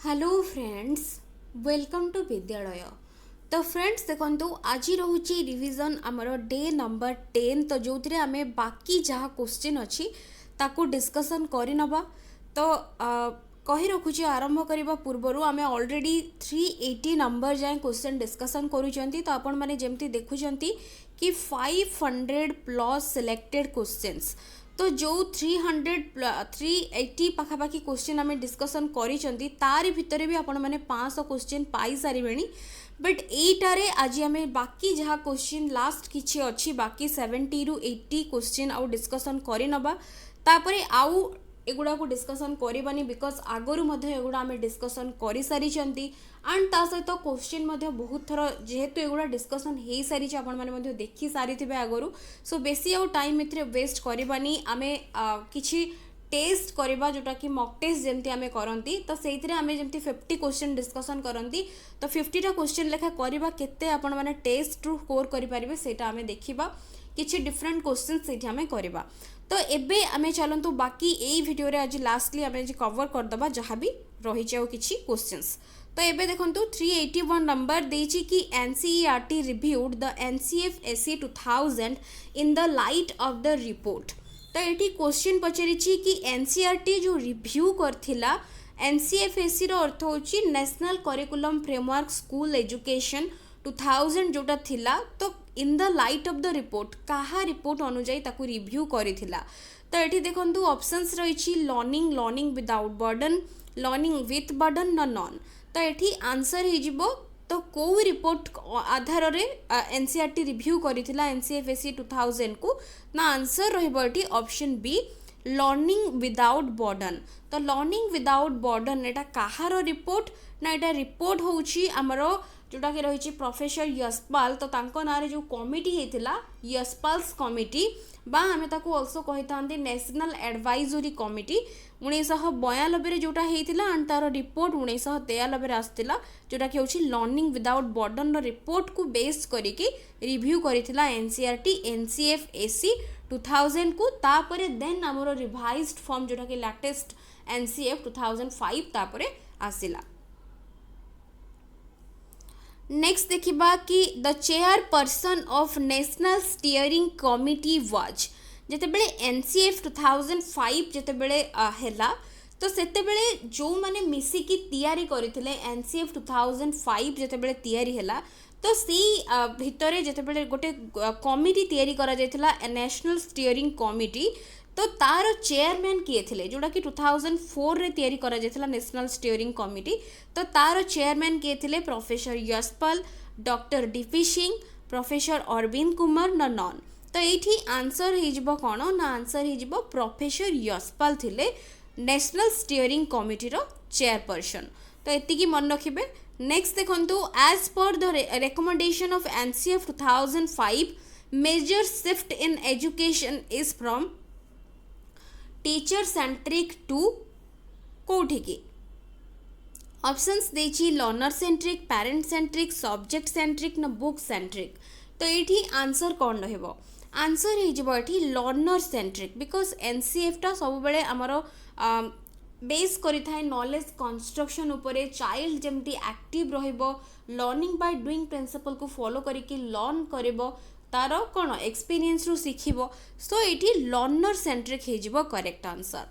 Hello friends, welcome to विद्यालय। तो friends देखो आज रोचे रिवीजन आमर डे नंबर 10। तो जो आम बाकी जहाँ क्वेश्चन अच्छी ताकू डिस्कसन करनवा। तो कही रखुचे आरंभ करने पूर्वर आम ऑलरेडी 380 नंबर जाए क्वेश्चन डिस्कसन करूँ। तो आपण मैंने जमती देखुं कि 500 प्लस सिलेक्टेड क्वेश्चंस। तो जो 380 पाखापाखि क्वेश्चन आम डिस्कसन करी तारि भितर भी आपण मैंने 500 क्वेश्चन पाई सारे। बट एटारे आज आम बाकी जहाँ क्वेश्चन लास्ट किछि अच्छी बाकी 70 ରୁ 80 क्वेश्चन आउ डिस्कसन करनवा। तापरे आउ एगुड़ा को डिस्कसन करबानी बिकज आगरू एगुड़ा आम डिस्कसन कर सारी। एंड ता सहित क्वेश्चन बहुत थर जेहेतु एगुड़ा डिस्कसन हो सारी आपने देखी सारी थे आगरू। सो बेसी आउ टाइम ए वेस्ट करबानी आमे किछि टेस्ट करवा जोटा कि मॉक टेस्ट जमती आमे करंती। तो सेइथिरे आमे जमती 50 क्वेश्चन डिस्कसन करंती। तो 50टा क्वेश्चन लेखा करवा केते आपण माने टेस्ट रु स्कोर करि परिबे सेटा आमे देखिबा। किछि डिफरेंट क्वेश्चन सेठी आमे करबा। तो एबे आमे चलंतु बाकी एई वीडियो रे आज लास्टली आमे जे कवर कर दबा जहां भी रहि जाउ किछि क्वेश्चंस। तो एबे देखंतु 381 नंबर देछि कि NCERT reviewed the NCFSC 2000 in the light of the report. तो ये क्वेश्चन पचारि कि एनसीईआरटी जो रिव्यू करथिला एनसीएफएससी रो अर्थ होची national curriculum framework school education 2000 जोटा थिला। तो इन the light of the report कहा रिपोर्ट अनुଯାयୀ ताकू रिव्यू करिथिला। तो ये देखंतु ऑप्शंस रही learning without burden, learning with burden न नॉन। तो ये आंसर हो तो कौ रिपोर्ट आधार रे एनसीईआरटी रिव्यू करिथिला एनसीएफएससी 2000 को ना आंसर रही option be learning without burden. तो लर्निंग विदाउट बर्डन एटा कहार रिपोर्ट ना एटा रिपोर्ट होउची हमरो जोटा कि रही प्रोफेसर यशपाल। तो तांको नारे जो कमिटी होता यशपाल्स कमिटी बा हमें ताको ऑल्सो कही था नेशनल एडवाइजरी कमिटी 1992 जोटा होता एंड तार रिपोर्ट 1993 आसला जोटा कि हूँ लर्निंग विदाउट बर्डन रिपोर्ट को बेस करके रिव्यू करिथिला एनसीईआरटी एनसीएफएससी 2000 को। तापरे देन आमर रिवाइज्ड फॉर्म जोटा कि लेटेस्ट एनसीएफ 2005 तापरे आसिला। नेक्स्ट देखिबा कि the chairperson of national steering committee was जेतेबेले एनसीएफ 2005 जेतेबेले हैला। तो सेतेबेले जो माने मिसिकी तैयारी करथिले एनसीएफ 2005 जेतेबेले तैयारी हैला। तो सी भितरे जेतेबेले गोटे कमिटी तैयारी करा जायथिला नेशनल स्टीयरिंग कमिटी। तो तार चेयरमैन किए थे जोटा कि 2004 रे तैयारी करा जायथिला नेशनल स्टीयरिंग कमिटी। तो तार चेयरमैन किए थे professor Yashpal, doctor DP Singh, professor Arvind Kumar न नॉन। तो ये आंसर हो कौन ना आंसर हो प्रोफेसर यशपाल थिले नेशनल स्टीयरिंग कमिटी रो चेयरपर्सन। तो एतिकी मन रखिबे। नेक्स्ट देखंतु as per the recommendation of NCF 2005 major shift in education is from teacher centric to कोठी की ऑप्शंस देछि learner centric, parent centric, subject centric न बुक सेंट्रिक। तो ये आंसर कौन रहिबो आंसर हो लर्नर सेंट्रिक बिकज एनसीएफ टा सब बेले आमर बेस करिथाय नॉलेज कंस्ट्रक्शन उपरे चाइल्ड जमती एक्टिव रहिबो लर्निंग बाय डूइंग प्रिंसिपल को फॉलो करिके लर्न करिबो तार कौन एक्सपीरियंस रु शिखिबो। सो ये लर्नर सेंट्रिक हो करेक्ट आंसर।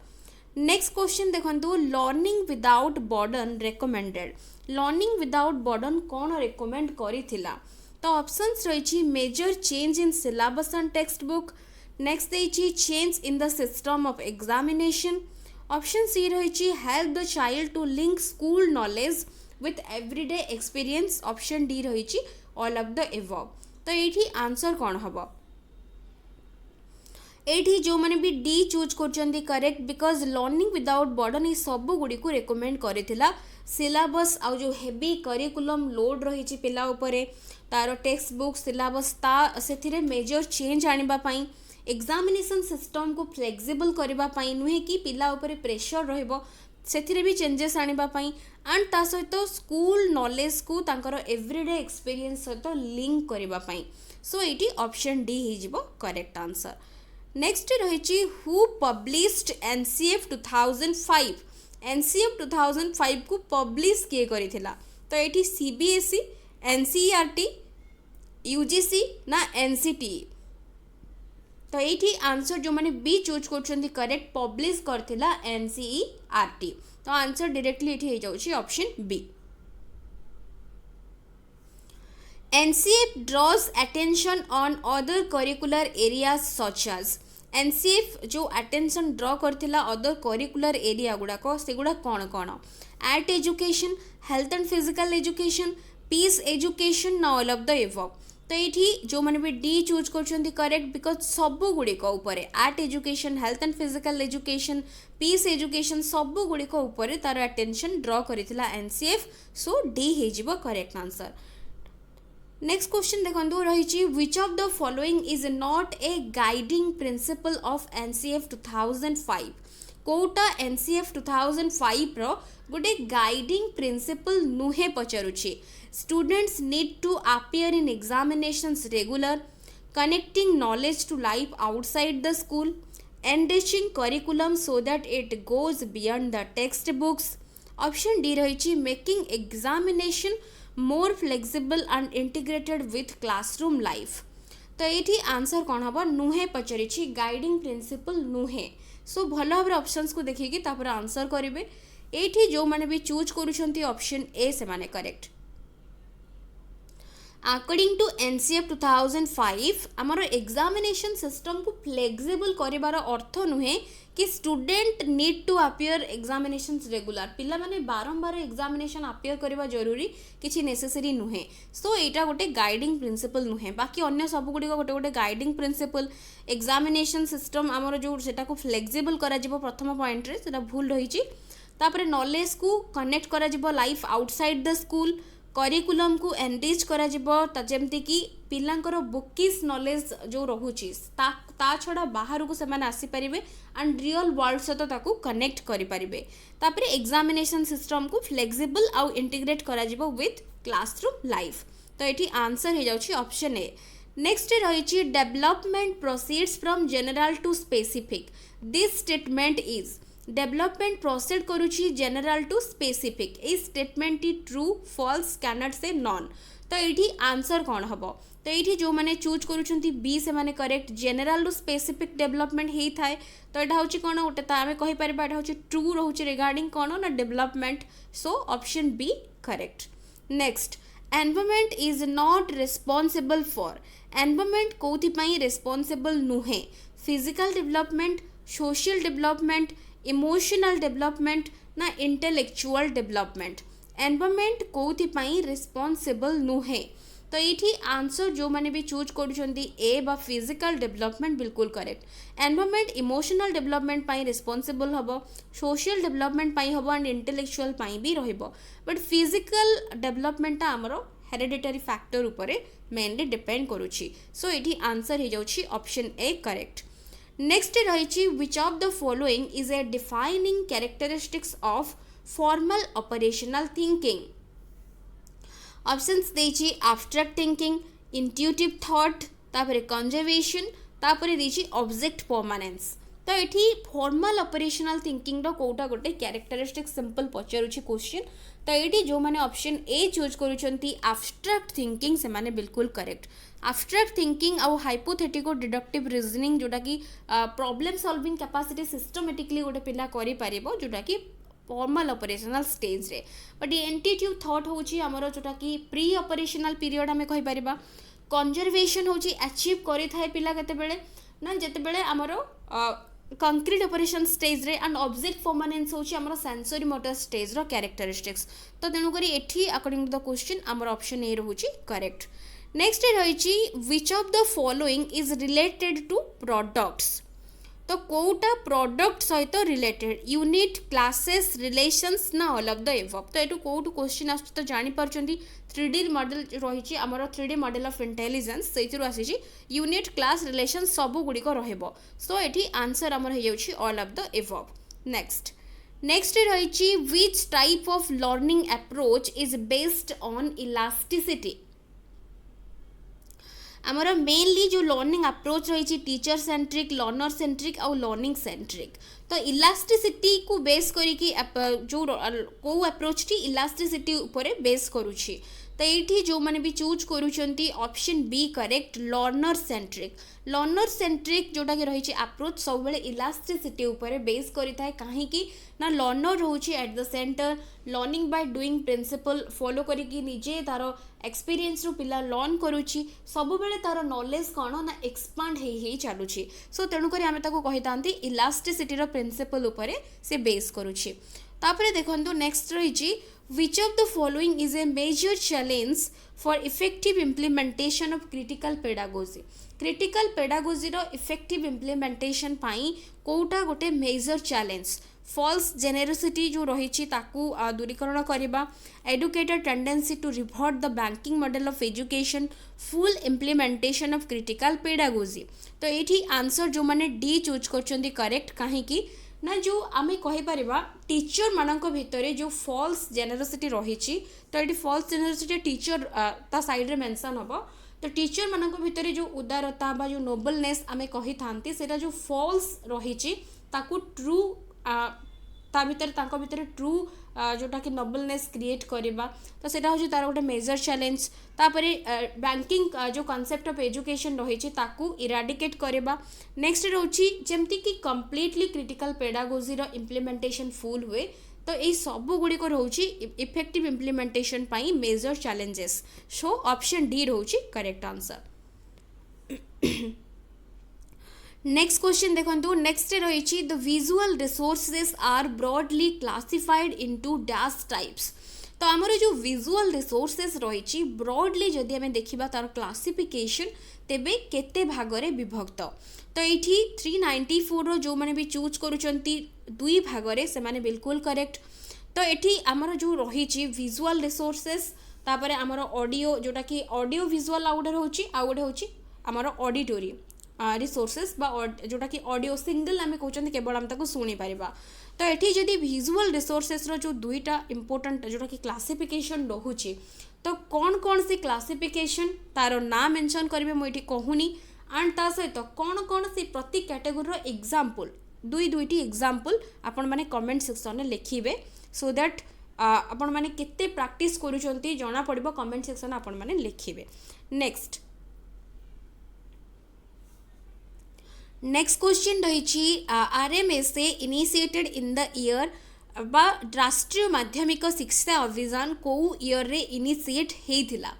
नेक्स्ट क्वेश्चन देखंतु learning without burden recommended learning without burden कौन रेकमेंड करिथिला। तो ऑप्शंस रही major change in syllabus and text book. Next देछि change in the system of examination. Option C रही help the child to link school knowledge with everyday experience. Option D रही all of the above. तो ये answer कौन हम ये जो मैंने भी डी चूज कर correct because learning without burden ये सब गुड़ी को रेकमेंड करिथिला सिलेबस आउ जो हेवी करिकुलम लोड रही पिला उपरे तार टेक्स्ट बुक सिलेबस ता से मेजर चेंज आनिबा पई एग्जामिनेशन सिस्टम को फ्लेक्सिबल करबा पई नुहे कि पिला उपरे प्रेशर रहइबो से भी चेंजेस आनिबा पई एंड ता सहित स्कूल नॉलेज को तांकर एवरीडे एक्सपीरियंस सहित लिंक करबा पई। सो ये ऑप्शन डी हिजिबो करेक्ट आंसर। नेक्स्ट रही हु पब्लिश्ड एनसीएफ 2005 एनसीएफ 2005 को पब्लिश किए करिथिला तो एठी सीबीएसई एनसीईआरटी यूजीसी ना एनसीटी तो ये आंसर जो मैंने बी चूज कर करेक्ट पब्लिश करथिला एनसीईआरटी तो आंसर डायरेक्टली ये जाउछि option B NCF draws attention on other curricular areas such as NCF जो attention draw करथिला other curricular area गुड़ाक सेगुड़ा कौन कौन art education health and physical education peace education ना all of the above तो ये जो मैंने भी डी चूज कर करेक्ट बिकज सबू गुड़िक art education health and physical education peace education सबू गुड़िक तार अटेंशन ड्र करथिला एनसीएफ सो डी हो करेक्ट आंसर नेक्स्ट क्वेश्चन देखो रही which of the following is not a guiding principle of NCF 2005 कोटा एनसीएफ 2005 रो गोटे गाइडिंग प्रिंसिपल नुहे पचारुछि students need to appear in examinations regular connecting knowledge to life outside the school enriching curriculum so that it goes beyond the text books option D रही making examination more flexible and integrated with classroom life तो ये answer कौन हम नुहे पचारि guiding principle नुहे सो भल भाव options को देखिए आंसर करेंगे ये जो मैंने भी चूज करुँच ऑप्शन ए से माने करेक्ट अकॉर्डिंग टू एनसीएफ 2005 आमर एग्जामिनेशन सिस्टम को फ्लेक्सिबल करिवार अर्थ नुहे कि student need to appear examination regular पिला माने बारंबार एग्जामिनेशन अपीयर करवा जरूरी किछि नेसेसरी नुहे सो एटा गोटे गाइडिंग प्रिंसिपल नुहे बाकी अन्य सब गुडी गोटे गोटे गाइडिंग प्रिंसिपल एग्जामिनेशन सिस्टम आमर जो सेटा को फ्लेक्सिबल करा जिवो प्रथम पॉइंट रे सेटा भूल रही तापरे नॉलेज को कनेक्ट करा जिवो life outside the school curriculum को एनरिच करा जिवो जेमती कि पिलांकर बुकिश नॉलेज जो रोचे ता छड़ा बाहर को सेमाने आसी परिबे एंड रियल वर्ल्ड सहित ताकू कनेक्ट करि परिबे तापरे एग्जामिनेशन सिस्टम को फ्लेक्सिबल आउ इंटीग्रेट करा जिवो विथ क्लासरूम लाइफ तो एठी आंसर हो जाउछि ऑप्शन ए नेक्स्ट रही development proceeds from general to specific this statement is development proceed करुछि general to specific A statement true false cannot say none तो ये आंसर कौन हम तो ये जो मैंने चूज करुँच बी से माने correct general to specific development होता है तो यहाँ हूँ कौन गोटे आम कहीपर यहाँ हूँ ट्रू रोचे रिगार्डिंग कौन ना development so option B correct next environment is not responsible for environment कौन रिस्पॉन्सिबल नुहे physical development social development emotional development ना इंटेलेक्चुअल डेवलपमेंट एनवायरनमेंट कौन रिस्पॉन्सिबल नुहे तो ये आंसर जो मैंने भी चूज कर ए बा फिजिकल डेवलपमेंट बिल्कुल correct environment emotional development responsible हम सोशल डेवलपमेंट हम एंड इंटेलेक्चुअल भी रहिबो बट फिजिकल डेवलपमेंट आमर हेरिडिटरी फैक्टर उपरे मेनली डिपेंड करुछि सो ये आंसर हो जाउछि ऑप्शन ए करेक्ट नेक्स्ट रही which of the following is a defining characteristics of formal operational thinking options देछि एब्स्ट्रैक्ट थिंकिंग इंट्यूटिव थॉट तापरे कंजर्वेशन तापरे देछि ऑब्जेक्ट परमानेंस तो ये फॉर्मल ऑपरेशनल थिंकिंग रो कोटा गोटे कैरेक्टरिस्टिक सिंपल पचारुछि क्वेश्चन तो ये जो मैंने ऑप्शन ए चूज करुँच एब्स्ट्रैक्ट थिंकिंग से माने बिल्कुल करेक्ट एब्स्ट्रैक्ट थिंकिंग आउ हाइपोथेटिको डिडक्टिव रीजनिंग जोटा कि प्रॉब्लम सॉल्विंग कैपेसिटी सिस्टमेटिकली गोटे पिला करि पारिबो जोटा कि फॉर्मल ऑपरेशनल स्टेज रे बट इंट्यूटिव थॉट होची हमरो जोटा कि प्री ऑपरेशनल पीरियड हमें कहि परिबा कंजर्वेशन होची अचीव करि थाए पिला केते बेले ना जेते बेले हमरो कंक्रीट ऑपरेशन स्टेज रे एंड ऑब्जेक्ट परमानेंस होची हमरो सेंसरी मोटर स्टेज रो कैरेक्टरिस्टिक्स तो तेनु करी एठी अकॉर्डिंग टू द क्वेश्चन हमरो ऑप्शन ए रहूची करेक्ट नेक्स्ट रही which of the following is related to products तो कोटा प्रोडक्ट सहित रिलेटेड यूनिट क्लासेस रिलेशंस ना ऑल ऑफ द एबव तो ये कौटू क्वेश्चन आस तो जापर 3D मॉडल रही आमर 3D मॉडल ऑफ इंटेलिजेंस से आसी यूनिट क्लास रिलेशन सब गुड़िक रहिबो सो ये आंसर आमर हो all of the above next रही which type of learning approach is based on elasticity आमर मेनली जो लर्निंग अप्रोच रही टीचर सेंट्रिक लर्नर सेंट्रिक आउ लर्निंग सेंट्रिक तो इलास्टिसिटी को बेस करिकी जो को अप्रोच टी इलास्टिसिटी ऊपर बेस करुछि तो ये जो मैंने भी चूज करुँच option B correct learner centric जोटा कि रही अप्रोच सब इलास्टिसिटी ऊपर बेस करें कहीं ना लर्नर रोचे at the centre learning by doing principle follow करिकी निजे तार एक्सपीरियंस रू पिला लर्न करुच्ची सब बेले तार नॉलेज कौन ना एक्सपांड हे चलुची सो तेणुक आम कही था इलास्टिसिटी प्रिंसिपल ऊपर से बेस करुच्ची तापरे देखो नेक्स्ट रही which of the following is a major challenge for effective implementation of critical pedagogy row effective implementation पाई कोटा गोटे major challenge false generosity जो रही ताकू दूरीकरण करवा educated tendency to revert the banking model of education full implementation of critical pedagogy तो ये answer जो मैंने D choose कर करेक्ट कहीं ना जो आमे कहीपर टीचर मानक भितर जो फॉल्स जेनरोसिटी रही तो ये फॉल्स जेनरोसिटी टीचर ता साइड रे मेंशन हम तो टीचर मानक भितर जो उदारता बा जो नोबलनेस आमे कही थांती सेटा जो फॉल्स रही ताकू ट्रू ता भीतर ट्रू जोटा कि नोबलनेस क्रिएट करवा तो सेटा हूँ तार गोटे मेजर चैलेंज तापरे बैंकिंग जो कॉन्सेप्ट ऑफ एजुकेशन रही ताकू इराडिकेट करवा नेक्स्ट रोची जेमती कि कंप्लीटली क्रिटिकल पेडागोजी रो इम्प्लीमेंटेशन फुल हुए तो यही सब गुड़िक रोची इफेक्टिव इम्प्लीमेंटेशन पाई major challenges so option D रोची करेक्ट आंसर नेक्स्ट क्वेश्चन देखो नेक्स्ट रही the visual resources are broadly classified into dash types तो आमर जो विजुअल रिसोर्सेस रही ब्रॉडली जदि आम देखा तार क्लासिफिकेशन तेबे केते भागरे विभक्त तो ये 394 रो जो मैंने भी चूज करुचंती दुई भागरे से माने बिल्कुल करेक्ट तो ये आमर जो रही विजुअल रिसोर्सेस तापरे आमर ऑडियो जोटा कि ऑडियो विजुअल आउ गोटे हूँ आमर ऑडिटोरी रिसोर्सेस बा जोटा कि ऑडियो सिंगल आम कहते केवल आम ताको शुणी पारिबा तो ये जदि विजुअल रिसोर्सेस रो जो दुईटा इंपोर्टेंट जोटा कि क्लासिफिकेशन रोचे तो कौन सी क्लासिफिकेशन तार ना मेंशन करेंगे मुझे कहूनी एंड ता सहित कौन सी प्रति कैटेगोरी एग्जांपल दुईटी एग्जांपल आपण माने कमेंट सेक्शन में लिखिबे सो दैट आपण माने केते प्रैक्टिस करूचंती जना पड़िबो कमेंट सेक्शन आपण माने लिखिबे नेक्स्ट क्वेश्चन रही RMSA initiated in the year बा राष्ट्रीय माध्यमिक शिक्षा अभियान को ईयर रे इनिशिएट हेतिला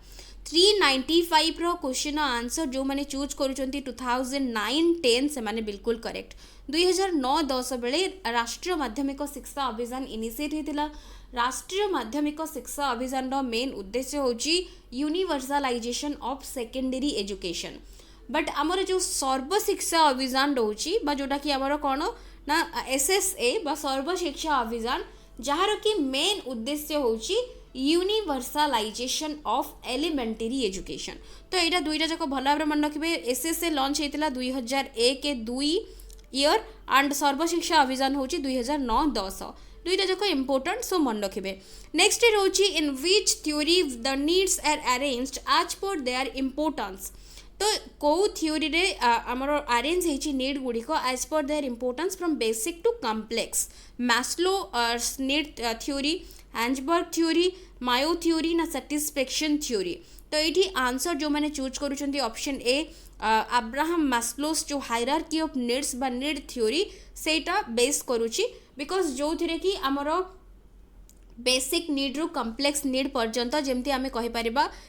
395 रो क्वेश्चन आंसर जो माने चूज करूचंती 2009-10 से माने बिल्कुल करेक्ट 2009-10 बेले राष्ट्रीय माध्यमिक शिक्षा अभियान इनिशिएट हेतिला राष्ट्रीय माध्यमिक शिक्षा अभियान रो मेन उद्देश्य होची universalization of secondary education but आमर जो सर्वशिक्षा अभियान रोची बा जोटा कि आमर कौन ना एसएसए बा सर्वशिक्षा अभियान जार कि मेन उद्देश्य होची यूनिवर्सलाइजेशन ऑफ एलिमेंटरी एजुकेशन तो यहाँ दुईटा जाक भल भाव मन रखिए एसएसए लॉन्च होता 2001-2 ईयर एंड सर्वशिक्षा अभियान हूँ 2009-10 दुईटा जाक इम्पोर्टेंट सो मन रखिए नेक्स्ट रोची in which theory the needs are arranged as per their importance तो कौ थ्योरी रे आमर अरेंज होती नीड गुड़िक as per their importance from basic to complex Maslow need theory Herzberg theory Mayo theory ना सैटिस्फैक्शन थ्योरी तो ये answer जो मैंने चूज करुँच ऑप्शन ए अब्राहम मैस्लोस जो हायरार्की ऑफ नीड्स बा नीड थ्योरी सेटा बेस करुच्ची बिकॉज जो थी कि आमर बेसिक नीड रु कॉम्प्लेक्स नीड पर्यंत जमती आम कहीपर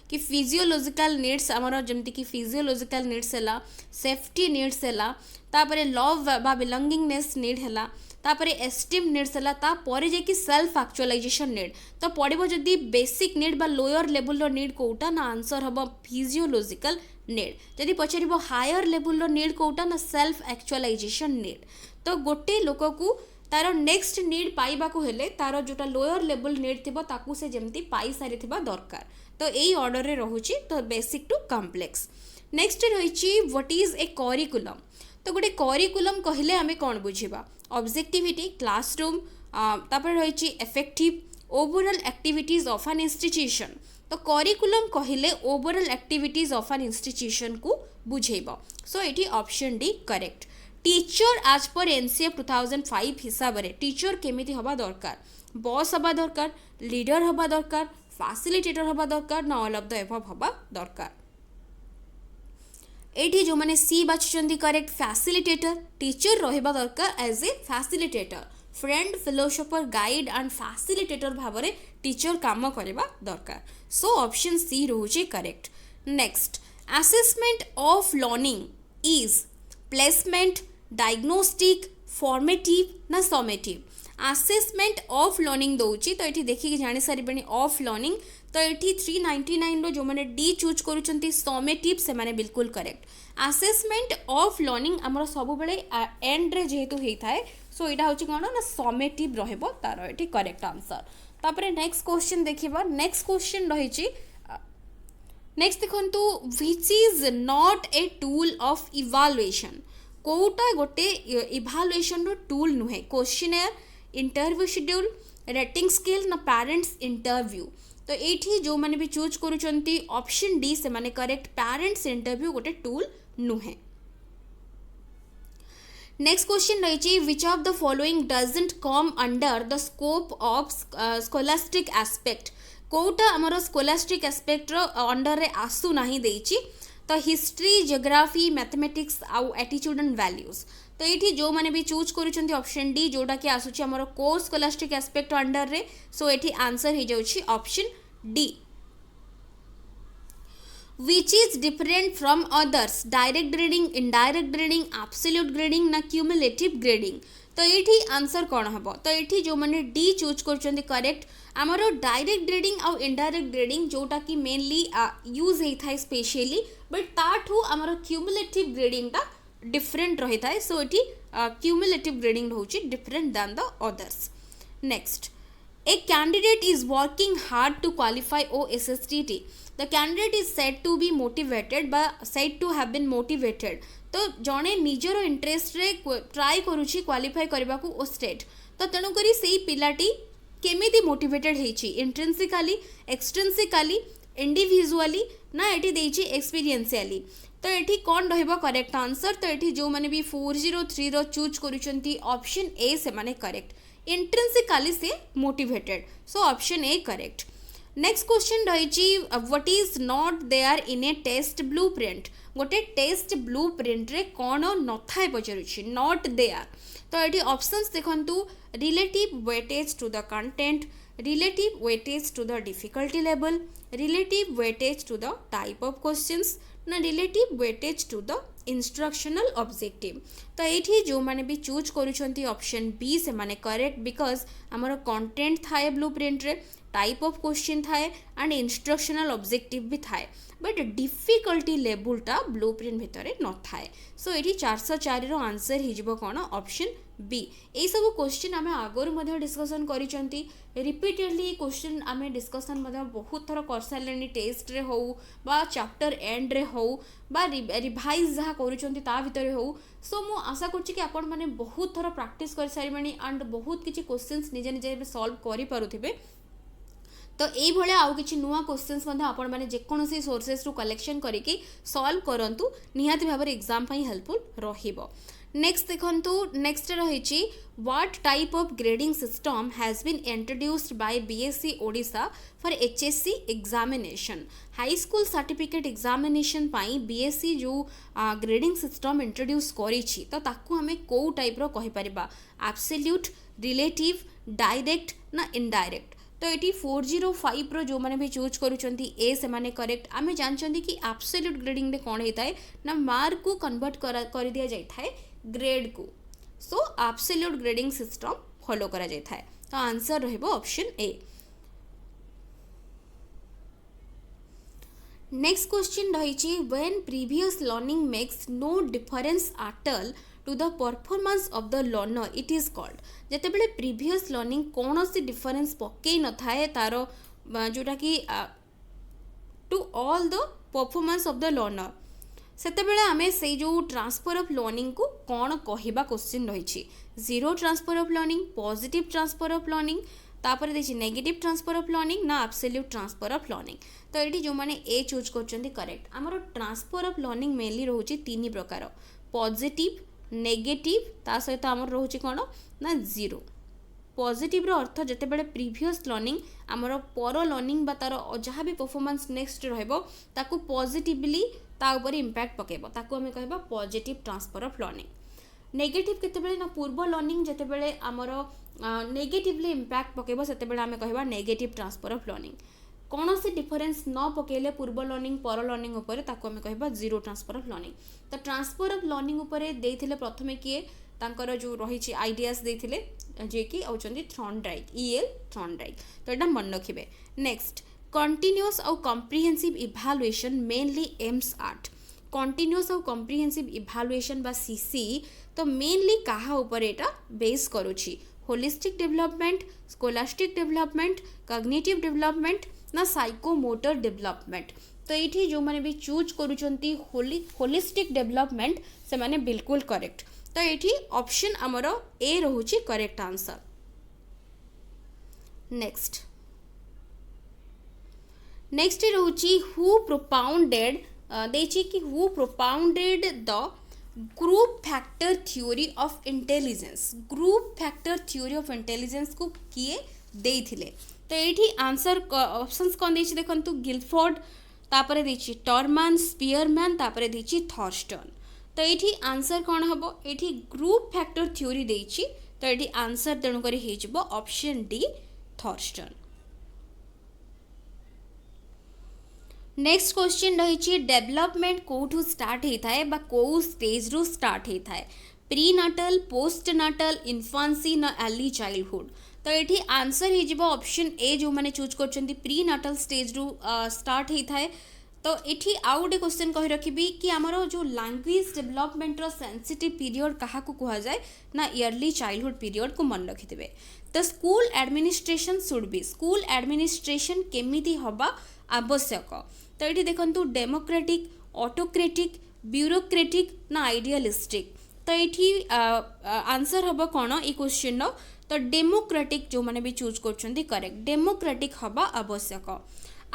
कि फिजियोलॉजिकल नीड्स आमर जमती कि फिजियोलॉजिकल नीड्स है सेफ्टी नीड्स है तापर लव बा बिलंगिंगनेस नीड है तापर एस्टीम नीड्स है तापर जाकि सेल्फ एक्चुअलाइजेशन नीड तो पड़ो जदि बेसिक नीड बा लोअर लेवल नीड कोटा ना आंसर हम फिजियोलॉजिकल नीड जदि पचार हायर लेवल नीड कोटा ना सेल्फ एक्चुअलाइजेशन नीड तो गोटे लोक को तार नेक्स्ट नीड पाइबाकू हेले तार जोटा लोअर लेवल नीड थिबो ताकू से जेमती पाई सारी थिबा दरकार तो यही ऑर्डर रे रहुची तो बेसिक टू कॉम्प्लेक्स नेक्स्ट रही व्हाट इज ए करिकुलम तो गोटे करिकुलम कहले आमे कौन बुझिबा ऑब्जेक्टिविटी क्लासरूम तापर रही effective overall activities of an institution तो करिकुलम कहले overall activities of an institution को बुझेब सो ये ऑप्शन डी करेक्ट टीचर आज पर एनसीएफ 2005 हिसाब से टीचर केमिति हवा दरकार बॉस हवा दरकार लीडर हवा दरकार फैसिलिटेटर हवा दरकार ना ऑल ऑफ द एबव हवा दरकार एठी जो माने सी बाछुचंदी करेक्ट फैसिलिटेटर टीचर रहिबा दरकार as a facilitator friend philosopher guide and facilitator भाव में टीचर काम करबा दरकार सो ऑप्शन सी रोचे correct next assessment of learning is placement diagnostic formative ना समेटिव असेसमेंट ऑफ लर्निंग दौची तो ये देखिए जानी सारे ऑफ लर्निंग तो ये 399 जो मैंने डी चूज करुँच समेटिव से माने बिल्कुल करेक्ट असेसमेंट ऑफ लर्निंग आमर सब बेले एंड रे जेहेतु होता है सो यहाँ हूँ कौन ना समेटिव रहिबो तार ये करेक्ट आंसर तापर नेक्स्ट क्वेश्चन देखिबा नेक्स्ट क्वेश्चन रही नेक्स्ट देखंतु which is not a tool of evaluation कोटा गोटे इवालुएशन रो टूल नुहे questionnaire interview schedule rating scale ना पेरेंट्स इंटरव्यू तो ये जो मैंने भी चूज करुँच ऑप्शन डी से माने करेक्ट पेरेंट्स इंटरव्यू गोटे टूल नुहे नेक्स्ट क्वेश्चन रही which of the following doesn't come under the scope of scholastic aspect कोटा आमर स्कोलास्टिक एस्पेक्ट अंडर रे आसू नाही देछि तो हिस्ट्री जियोग्राफी मैथमेटिक्स आउ एटीट्यूड एंड वैल्यूज तो ये जो मैंने भी चूज करुँच ऑप्शन डी जोटा कि आसूची आमर को स्कोलास्टिक एस्पेक्ट अंडर रे सो ये आंसर हो जाउछि option D which is different from others direct grading indirect grading absolute grading ना cumulative grading तो ये आंसर कौन हम तो ये जो मैंने डी चूज कर करेक्ट आमर डायरेक्ट ग्रेडिंग आउ इनडायरेक्ट ग्रेडिंग जोटा कि मेनली यूज होता है स्पेशली बट ताठू आमर क्यूमुलेटिव ग्रेडिंग टा डिफरेंट रही है सो ये क्यूमुलेटिव ग्रेडिंग रोचे different than the others next A candidate is working hard to qualify OSSTT. The candidate is said to be motivated by said to have been motivated. तो जड़े निजर interest रे try करुछि qualify करबा को ओ state तो तेणु करी सेही पिलाटी केमिति मोटिवेटेड हेछि इंट्रिंसिकली एक्सट्रिंसिकली इंडिविजुअली ना एटी देछि एक्सपीरियंशियली तो ये कौन रहिबो करेक्ट आंसर तो ये जो माने भी 403 रो चूज करुछंती ऑप्शन ए से माने करेक्ट इंट्रिंसिकली से motivated so option A correct next question रही what is not there in a test blueprint गोटे टेस्ट ब्लूप्रिंट रे कौन न थाए पचारुछि नॉट देयर तो ये ऑप्शंस देखंतु relative weightage to the content relative weightage to the difficulty level relative weightage to the type of questions ना relative weightage to the instructional objective तो ये जो मैंने भी चूज करुँच ऑप्शन बी से माने करेक्ट बिकज आमर कंटेंट थाए ब्लूप्रिंट रे टाइप ऑफ क्वेश्चन थाए एंड इंस्ट्रक्शनल ऑब्जेक्टिव भी थाए बट डिफिकल्टी लेवलटा ब्लूप्रिंट भितर न थाए सो ये 404 रो आंसर हो कौन ऑप्शन बी यही सब क्वेश्चन आम आगुरी डिस्कसन करिसेंती रिपीटेडली क्वेश्चन आम डिस्कसन बहुत थर कर सारे टेस्ट रे हो बा चैप्टर एंड रे हो बा रिवाइज जहाँ करुँचा भितर हो सो मु आशा करुच्ची कि आपण मैंने बहुत थर प्रैक्टिस कर सारे एंड बहुत किसी क्वेश्चन निजे निजे सॉल्व करें तो ये आउ कि नुआ क्वेश्चंस आपण मैंने जेकोसी सोर्सेस रु कलेक्शन करके सॉल्व करंतु निहाती भाव एग्जाम हेल्पफुल रहिबो नेक्स्ट देखंतु नेक्स्ट रही what type of grading system has been introduced by BSC Odisha for HSC examination high school certificate examination पाई बीएससी जो ग्रेडिंग सिस्टम इंट्रोड्यूस करिछि तो ताकू हमें को टाइप रो कहि परिबा एब्सोल्यूट रिलेटिव डायरेक्ट ना इनडायरेक्ट तो ये 405 रो जो मैंने भी चूज करुँच ए से माने करेक्ट आम जानते कि एब्सोल्यूट ग्रेडिंग में कौन होता है ना मार्क को कन्वर्ट कर दिया जाता है ग्रेड को so absolute grading system follow करा जाता है तो आंसर रहिबो ऑप्शन ए नेक्स्ट क्वेश्चन रही when previous learning makes no difference at all to the performance of the learner it is called जिते बड़े प्रीवियस लर्निंग कौन सी डिफरेंस पकई न थाए तार जोटा कि to all the performance of the learner सेतेबेले आमे से जो ट्रांसफर ऑफ लर्निंग को कौन कहवा क्वेश्चन रही zero transfer of learning positive transfer of learning तापर देखिए नेगेटिव ट्रांसफर ऑफ लर्निंग ना एब्सोल्यूट ट्रांसफर ऑफ लर्निंग। तो ये जो मैंने ए चूज कर करेक्ट आमर ट्रांसफर ऑफ लर्निंग मेनली रोचे तीन प्रकार पॉजिटिव नेगेटिव ता सहित आमर रोचे कौन ना जीरो। पॉजिटिव रो अर्थ जिते बड़े प्रीवियस लर्निंग आमर पर लर्निंग बा तार जहाँ भी परफॉर्मेंस नेक्स्ट रहिबो ताकू पॉजिटिवली ता ऊपर इंपैक्ट पकेबो ताकू हमें कहबा positive transfer of learning. Negative केतेबेले ना पूर्व लर्निंग जेतेबेले आमर नेगेटिवली इंपैक्ट पकेबो सेतेबेले आमे कहबा नेगेटिव ट्रांसफर ऑफ लर्निंग। कौन से डिफरेन्स न पकेले पूर्व लर्निंग पर लर्निंग उपर ताकू आमे कहबा जीरो ट्रांसफर ऑफ लर्निंग। तो ट्रांसफर ऑफ लर्निंग उपर देथिले प्रथमे किए तांकर जो रही आइडियाज देथिले जे कि आउचंदी थॉर्नडाइक ईएल थॉर्नडाइक। तो एटा मन रखिबे। नेक्स्ट कंटीन्यूअस और comprehensive evaluation mainly aims at continuous और कॉम्प्रिहेंसिव इवैल्यूएशन बा सीसी तो मेनली कहा ऊपर एटा बेस करूची holistic development scholastic development cognitive development ना साइकोमोटर डेवलपमेंट। तो ये जो मैंने भी चूज करूचंती होलिस्टिक डेवलपमेंट से माने बिल्कुल करेक्ट। तो ये ऑप्शन आमर ए रोचे करेक्ट आंसर। नेक्स्ट रोची हु प्रोपाउंडेड देखिए कि who propounded the group factor theory of intelligence. Group factor theory of intelligence को किए देइथिले। तो ये आंसर ऑप्शंस कौन देछि देखंतु गिलफोर्ड तापरे देछि टॉरमान स्पीयरमैन तापरे देछि थॉर्स्टन। तो ये आंसर कौन हम ये ग्रुप फैक्टर थ्योरी देछि। तो ये आंसर तेणु करी हे जिवो option D Thorsten. Next question रही डेवलपमेंट कोठू स्टार्ट होता है बा को स्टेज रु स्टार्ट होता है प्री नाटल पोस्ट नाटल इन्फांसी ना अर्ली चाइल्डहुड। तो ये आंसर हो ऑप्शन ए जो मैंने चूज कर प्री नाटल स्टेज रु स्टार्ट होता है। तो ये आउ गोटे क्वेश्चन कही रखी कि आमर जो लैंग्वेज डेवलपमेंट सेंसिटिव पीरियड क्या कह जाए ना इयरली चाइल्डहुड पीरियड को मन रखिथे। तो school administration should be school administration केमिति हवा आवश्यक। तो ये देखो डेमोक्रेटिक ऑटोक्रेटिक ब्यूरोक्रेटिक ना आइडियलिस्टिक। तो ये आंसर हम कौन ये क्वेश्चन तो डेमोक्रेटिक जो मैंने भी चूज कर करेक्ट डेमोक्रेटिक हवा आवश्यक।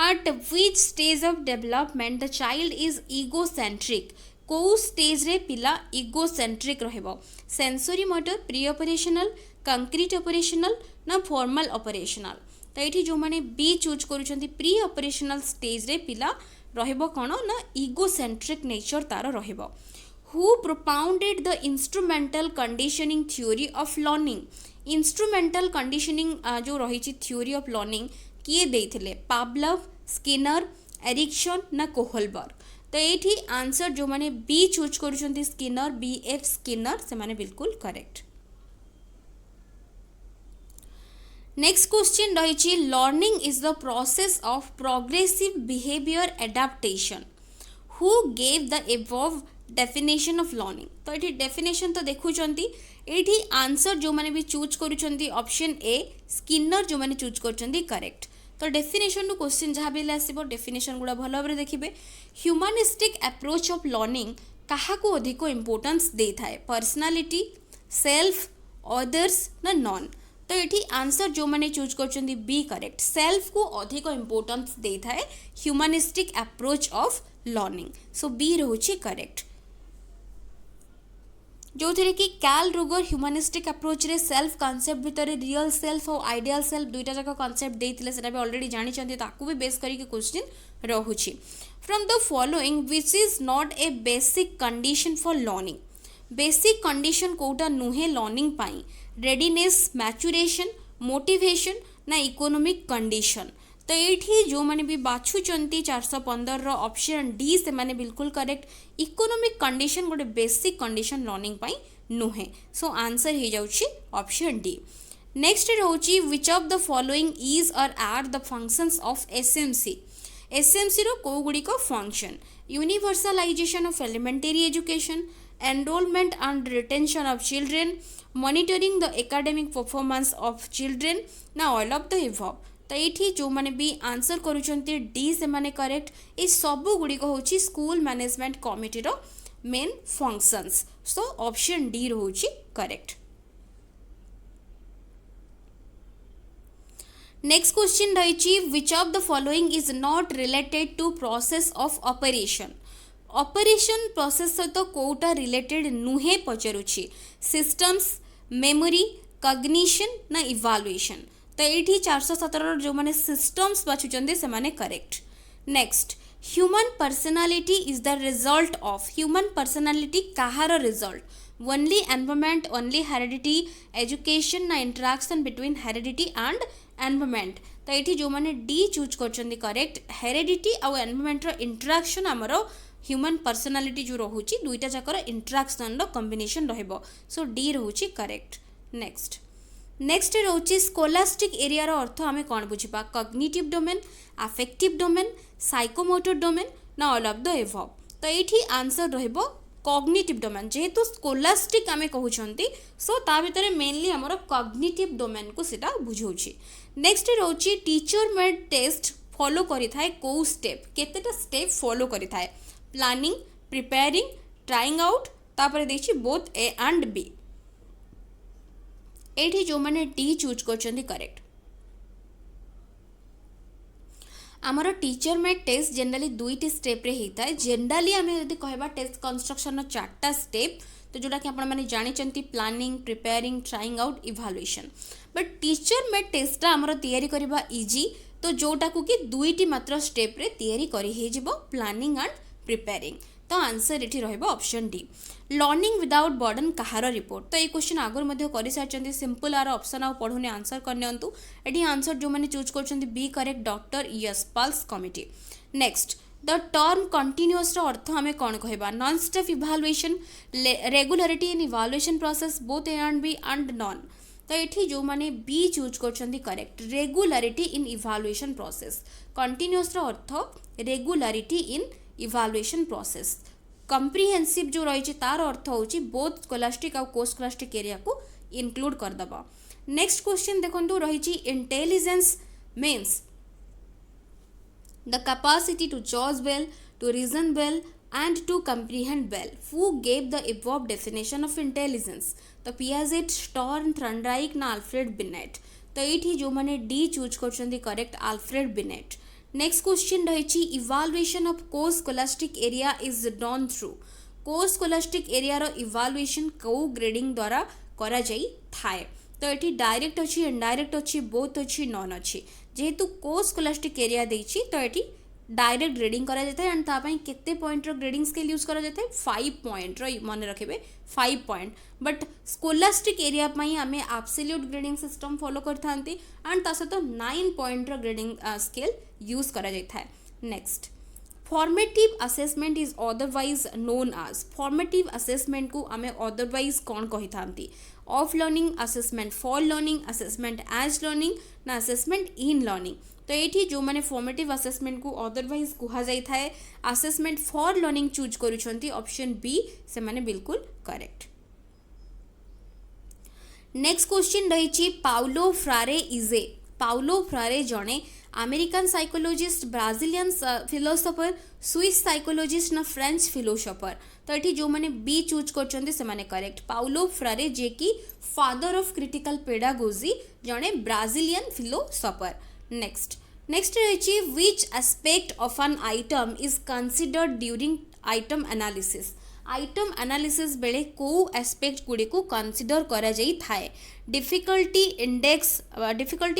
At which stage of development the child is egocentric को स्टेज रे पिला इगोसेंट्रिक रहबो sensory motor pre operational concrete operational ना फॉर्मल ऑपरेशनल। तो ये जो मैंने बी चूज करूछंती प्री ऑपरेशनल स्टेज रे पिला रहबो कोन ना इगोसेंट्रिक नेचर तार रहबो। Who propounded the instrumental conditioning theory of learning. Instrumental conditioning जो रही थ्योरी ऑफ लर्निंग किए देइथिले पावलोव स्किनर एरिक्सन ना कोहलबर्ग। तो ये आंसर जो मैंने बी चूज करूछंती स्किनर बी एफ स्किनर से माने बिल्कुल करेक्ट। नेक्स्ट क्वेश्चन रही learning is the process of progressive behaviour adaptation who gave the above definition of learning. तो ये डेफिनेशन तो देखुचंती ये आंसर जो मैंने भी चूज करूछंती ऑप्शन ए स्किनर जो मैंने चूज करूछंती करेक्ट। तो डेफिनेशन क्वेश्चन जहाँ भी आसो डेफिनेशन गुड़ा भल भाव देखिए ह्यूमानिस्टिक अप्रोच ऑफ लर्निंग क्या अधिक इंपोर्टेंस दे थाए पर्सनालिटी सेल्फ अदर्स ना नॉन। तो ये आंसर जो मैंने चूज कर बी करेक्ट सेल्फ को अधिक इंपोर्टेंस दे थाए humanistic approach of learning. So B रोचे करेक्ट जो थे कि कैल रुगर ह्यूमानिस्टिक अप्रोच रे सेल्फ कॉन्सेप्ट भितर रियल सेल्फ और आइडियल सेल्फ दुईटा जाक कॉन्सेप्ट देते से ऑलरेडी जानी ताकू भी बेस करके क्वेश्चन रोचे from the following which is not a basic condition for learning. Basic condition कोटा नुहे लर्निंग पाई रेडीनेस मैच्यूरेशन मोटिवेशन ना इकोनॉमिक कंडीशन। तो ये जो मैंने भी बाछुचंती 415 ऑप्शन डी से माने बिल्कुल करेक्ट इकोनॉमिक कंडीशन गोटे बेसिक कंडीशन लर्निंग पाई नुहे। सो आंसर हो जाउची ऑप्शन डी। नेक्स्ट रोची which of the following is or are the functions of SMC. SMC रो को गुडी को function universalization of elementary education enrolment and retention of children monitoring the academic performance of children ना all of the above. तो ये जो मैंने भी आंसर करुचंती डी से माने करेक्ट ये सबू गुड़िक हूँ स्कूल मैनेजमेंट कमिटी रो main functions. So option D रोची करेक्ट। नेक्स्ट क्वेश्चन रही which of the following is not related to process of operation operation process सहित कोटा रिलेटेड नुहे पचारुछि सिस्टम्स मेमोरी कग्निशन ना इवालुएशन तो ये 417 जो मैंने सिस्टम्स बाछुचंदे से माने correct next human personality is the result of human personality कहार result only environment only heredity education ना interaction between heredity and environment तो ये जो मैंने डी चूज कर करेक्ट हेरिडिटी आउ एनवायरमेंट रो इंटरेक्शन आमर ह्यूमन पर्सनालिटी जो रोचे दुईटा जाकर इंटरेक्शन कॉम्बिनेशन रहिबो सो डी रोचे करेक्ट नेक्स्ट रोचे स्कोलास्टिक एरिया रो अर्थ आमे कौन बुझिबा cognitive domain affective domain psychomotor domain ना ऑल ऑफ द एबव तो ये आंसर रहिबो कॉग्निटिव डोमेन जेहेतु स्कोलास्टिक आमे कहउछंती सो ता भितर मेनली हमर कॉग्निटिव डोमेन को सेटा बुझौछि नेक्स्ट रोचे टीचर मेड टेस्ट फॉलो करि थाए को स्टेप केतेटा स्टेप फॉलो करि थाए प्लानिंग प्रिपेयरिंग ट्राइंग आउट तापर देखि बोथ ए एंड बी एठी जो माने डी चूज करछंती करेक्ट आमर टीचर मेड टेस्ट जनरली दुईटी स्टेप रे हेता है जनरली आमे यदि कहबा टेस्ट कंस्ट्रक्शन चारटा स्टेप तो जोटा कि आपण माने जानिचंती planning preparing trying out evaluation but teacher made test आमर तैयारी करबा इजी तो जोटा को कि दुईटी मात्र स्टेप रे तैयारी करी हे जिवो प्लानिंग एंड प्रिपेयरिंग तो आंसर ये रहिबो option D learning without burden कहार रिपोर्ट तो ये क्वेश्चन आगर मध्य कर सारी सिंपल आर ऑप्शन आ पढ़ुने आंसर करनियंतु एटी आंसर जो मैंने चूज करछंती B correct doctor Yashpal's committee next the term continuous रो अर्थ हमें कौन कहबा non stop evaluation regularity in evaluation process both A and B and non तो ये जो मैंने बी चूज करछंती correct regularity in evaluation process continuous रो अर्थ regularity in evaluation process comprehensive जो रही तार अर्थ होची बोथ स्कोलास्टिक और को स्कोलास्टिक एरिया को इनक्लूड कर दबा नेक्स्ट क्वेश्चन देखंतु रही intelligence means the capacity to जज well to reason well and to comprehend well. Who gave the above definition of intelligence? तो पियाजेट स्टॉर्न थ्रंडाइक ना अल्फ्रेड बिनेट तो ये जो मैंने डी चूज कर correct Alfred beneath next question रही इवालुएशन ऑफ को scholastic area is done through को स्कोलास्टिक एरिया रो इवालुएशन को ग्रेडिंग द्वारा करा जाई थाए तो ये डायरेक्ट अच्छी इनडायरेक्ट अच्छी बोथ अच्छी नॉन अच्छी जेहेतु को स्कोलास्टिक एरिया देछि तो ये डायरेक्ट ग्रेडिंग करा जाता है एंड तापाई केते पॉइंट रो ग्रेडिंग स्केल यूज करा जाता है 5 पॉइंट रो मन रखिबे 5 पॉइंट बट स्कोलास्टिक एरिया पई हमें एब्सोल्यूट ग्रेडिंग सिस्टम फॉलो करथांती एंड ता सहित 9 पॉइंट रो ग्रेडिंग स्केल यूज करा जाता है next formative assessment is otherwise known as formative assessment को आमे अदरवाइज कौन कही थांती of learning assessment for learning assessment as learning ना असेसमेंट इन लर्निंग तो ये जो मैंने फॉर्मेटिव असेसमेंट को अदरवाइज कहा जाता है असेसमेंट फॉर लर्निंग चूज करुछंती ऑप्शन बी से माने बिल्कुल करेक्ट नेक्स्ट क्वेश्चन रही Paulo Freire is Paulo Freire जणे American psychologist Brazilian philosopher Swiss psychologist ना फ्रेंच फिलोसोफर तो ये जो मैंने बी चूज करछंती से माने करेक्ट पाउलो फ्रारे जे कि फादर ऑफ क्रिटिकल पेडागोजी जणे ब्राजिलियन फिलोसोफर नेक्स्ट रही which aspect of an item is considered during item analysis बेले को एस्पेक्ट गुड़ी को कंसिडर करा जाई थाए डिफिकल्टी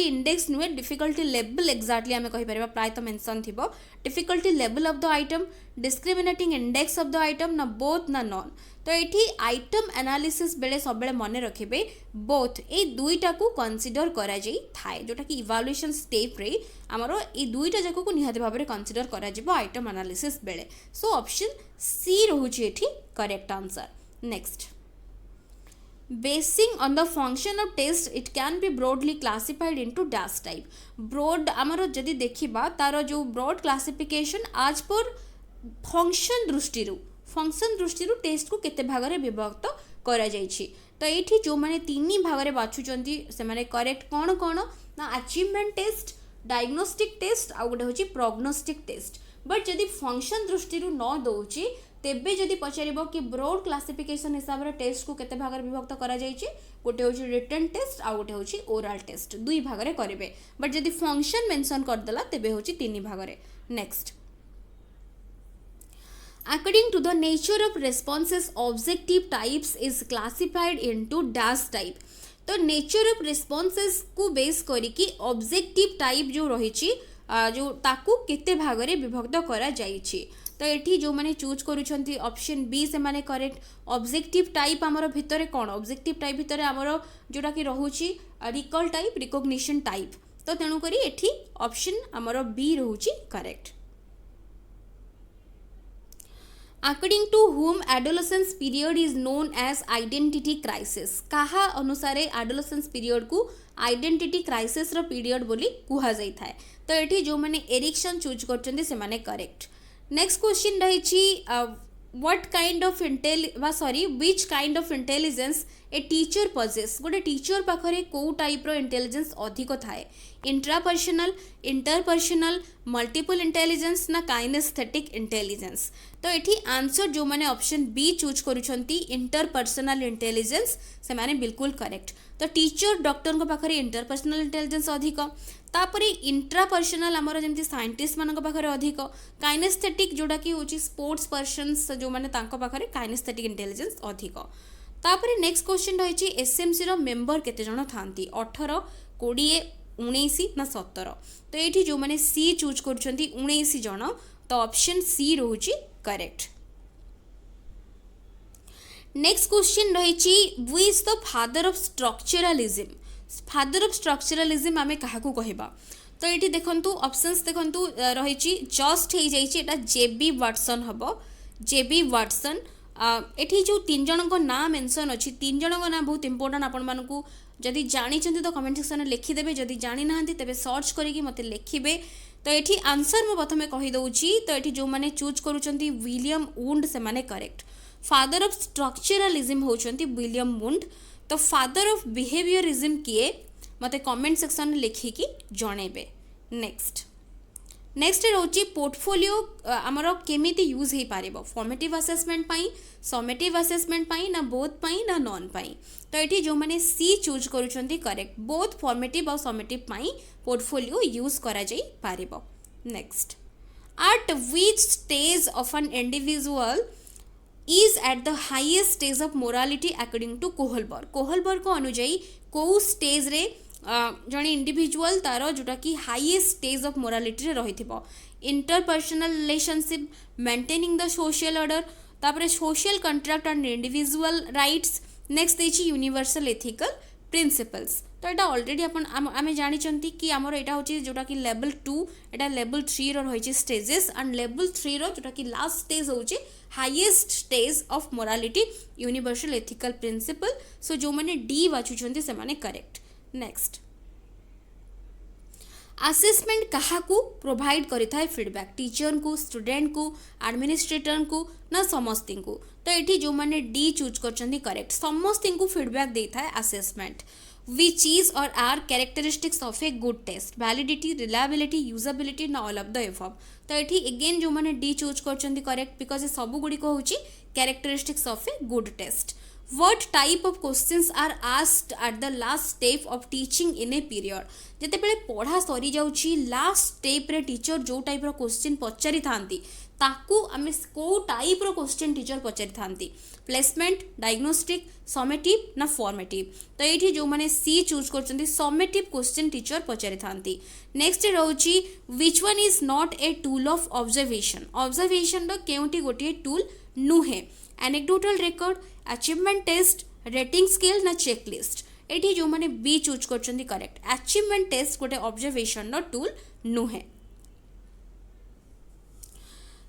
इंडेक्स नुहे डिफिकल्टी लेवल एक्जाक्टली आमे कहि परबा प्राय तो मेंशन थिबो difficulty level of the item discriminating index of the item ना बोथ ना नॉन तो ये आइटम एनालिसिस बेले सब बेले मन रखिबे बोथ ए दुईटा को कंसिडर करा जाई थाए जोटा कि इवैल्यूएशन स्टेप रे हमरो ए दुईटा जाको को निहाते भाबरे कंसिडर करा जिवो आइटम एनालिसिस बेले सो ऑप्शन सी रहुची एठी correct answer next basing on the function of test it can be broadly classified into dash type broad आमर जदि देखिबा तार जो ब्रॉड क्लासिफिकेशन आज पर फंक्शन दृष्टि टेस्ट को केते भागरे विभक्त करा जाइछि तो ये जो मैंने 3 भागरे बाछुचंती से माने करेक्ट कौन कौन ना अचीवमेंट टेस्ट डायग्नोस्टिक टेस्ट आ गोटे होची प्रोग्नोस्टिक टेस्ट बट जदि फंक्शन दृष्टि न दौची तेबे जदि पचारिबो कि ब्रॉड क्लासिफिकेशन हिसाब रे टेस्ट को केते भाग रे विभक्त करा जायछि गोटे होछि रिटन टेस्ट आ गोटे होछि ओरल टेस्ट दुई भाग रे करिवे बट जदि फंक्शन मेंशन कर देला तेबे होछि तीन भाग रे next According to the nature of responses, objective types is classified into dash type. तो nature of responses को बेस करिकी objective type जो रही जो ताकू केते भाग रे विभक्त करा जाइछि तो एठी जो माने चूज करूछंती ऑप्शन बी से माने करेक्ट ऑब्जेक्टिव टाइप हमर भितरे कोन ऑब्जेक्टिव टाइप भितरे हमर जोटा कि रहूछि रिकॉल टाइप रिकॉग्निशन टाइप तो तेनु करी एठी ऑप्शन हमर बी रहूछि correct According to whom adolescence period is known as identity crisis कहा अनुसारे adolescence period को identity crisis रो period बोली कुहा जाई थाए तो एठी जो माने एरिक्सन चूज करचंदी से माने करेक्ट नेक्स्ट क्वेश्चन रहिछि what kind of which kind of intelligence a teacher possess गोटे टीचर पाखरे को टाइप रो इंटेलिजेंस अधिक थाए इंट्रापर्सनल इंटरपर्सनल मल्टीपल इंटेलिजेंस ना काइनेस्थेटिक इंटेलिजेंस तो एठी आंसर जो माने ऑप्शन बी चूज करूछंती इंटरपर्सनल इंटेलिजेंस से माने बिल्कुल करेक्ट तो टीचर डॉक्टर को पाखरे इंटरपर्सनल इंटेलिजेंस अधिक तापरे इंट्रापर्सनल आमर जेमती साइंटिस्ट मानक पाखरे अधिक काइनेस्थेटिक जोटा कि होची स्पोर्ट्स पर्सन्स जो माने तांको पाखरे काइनेस्थेटिक इंटेलिजेंस अधिक तापरे नेक्स्ट क्वेश्चन रहिछि एसएमसी रो मेंबर केते जण थांती 18 20 19 ना 17 तो एठी जो माने सी चूज करछंती 19 जण तो ऑप्शन सी रहउची करेक्ट नेक्स्ट क्वेश्चन रहिछि who is the father of structuralism आमे काहाकू कहबा तो एठी देखंतु ऑप्शंस देखंतु रहिछि जस्ट हे जाइछि एटा जेबी वाटसन हबो जेबी वाटसन एठी जो तीन जनक नाम मेंशन अछि तीन जनक नाम बहुत इंपोर्टेंट आपण मानकू जदि जानि चंती तो कमेंट सेक्शन में लिखि देबे जदि जानि नाहंती तबे सर्च करिकि मते लिखिबे तो एठी आंसर मु प्रथमे कहि दउछि तो एठी जो माने चूज करूचंती विलियम वुंड से माने करेक्ट फादर ऑफ स्ट्रक्चरलिज्म होचंती विलियम वुंड तो फादर ऑफ बिहेवियरिज्म किए मते कमेंट सेक्शन में लिखिकी जणेबे नेक्स्ट रोची पोर्टफोलियो आमर केमिति यूज हे पारिबो फॉर्मेटिव असेसमेंट पाई समेटिव असेसमेंट पाई ना बोथ पाई ना नॉन पाई तो एठी जो माने सी चूज करूचंती करेक्ट बोथ फॉर्मेटिव और समेटिव पाई पोर्टफोलियो यूज करा जाई पारिबो next at which stage of an individual is at the highest stage of morality according to Kohlberg को अनुजाई को स्टेज रे जने इंडिविजुअल तारो जोटा कि हाईएस्ट स्टेज ऑफ मोरालिटी रे रहिथिबो interpersonal relationship maintaining the social order तापरे social contract and individual rights next देछि यूनिवर्सल एथिकल प्रिंसिपल्स तो एटा ऑलरेडी अपन आमे जानि चंती कि हमर एटा होची जोटा कि लेवल 2 एटा लेवल 3 रो रहिछि स्टेजेस एंड लेवल 3 रो जोटा कि लास्ट स्टेज होची highest stage of morality universal ethical principle so जो माने डी वाचुचंती से माने करेक्ट नेक्स्ट असेसमेंट कहा को प्रोवाइड करिथाय फीडबैक टीचर को स्टूडेंट को एडमिनिस्ट्रेटर को ना समस्त को तो एठी जो माने डी चूज करचंती करेक्ट समस्त को फीडबैक देथाय assessment which is or are characteristics of a good test validity reliability usability na all of the above तो एठी अगेन जो माने डी चूज करचंती करेक्ट बिकॉज ए सब गुडी को होची characteristics of a good test what type of questions are asked at the last step of teaching in a period जते बेले पढ़ा सरी जाउची लास्ट स्टेप रे टीचर जो टाइप रो क्वेश्चन पचारि थांती ताकू आमे को टाइप रो क्वेश्चन टीचर पचारि थांती प्लेसमेंट डायग्नोस्टिक समेटिव ना फॉर्मेटिव तो एठी जो माने सी चूज करचंती समेटिव क्वेश्चन टीचर पचारि थांती नेक्स्ट रहउची which one is not a tool of observation रो केउटी गोटे टूल नुहे anecdotal record achievement test rating scale ना चेकलिस्ट एठी जो माने बी चूज करचंती करेक्ट अचीवमेंट टेस्ट गोटे ऑब्जर्वेशन रो टूल नुहे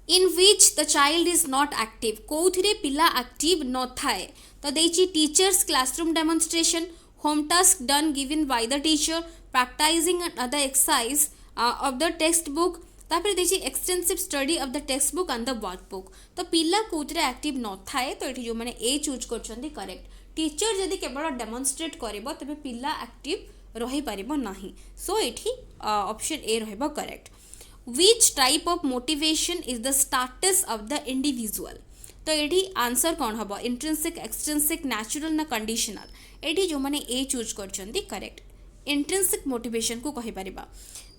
in which the child is not active कोउथिरे पिला एक्टिव न थाए तो देछि teachers classroom demonstration home task done given by the teacher practising other exercise of the text book तापर देछि extensive study of the text book and the workbook तो पिला कोउथिरे एक्टिव न थाए तो एठी जो माने ए चूज करचंती करेक्ट टीचर जदि केवल डेमोन्स्ट्रेट करिवो तबे पिला एक्टिव रहि परिबो नाही सो एठी ऑप्शन ए रहबो correct which type of motivation is the status of the individual तो ये आंसर कौन हम इंट्रिंसिक एक्सट्रिंसिक नेचुरल ना कंडीशनल ये जो मैंने ए चूज कर करेक्ट इंट्रिंसिक मोटिवेशन को कहि परिबा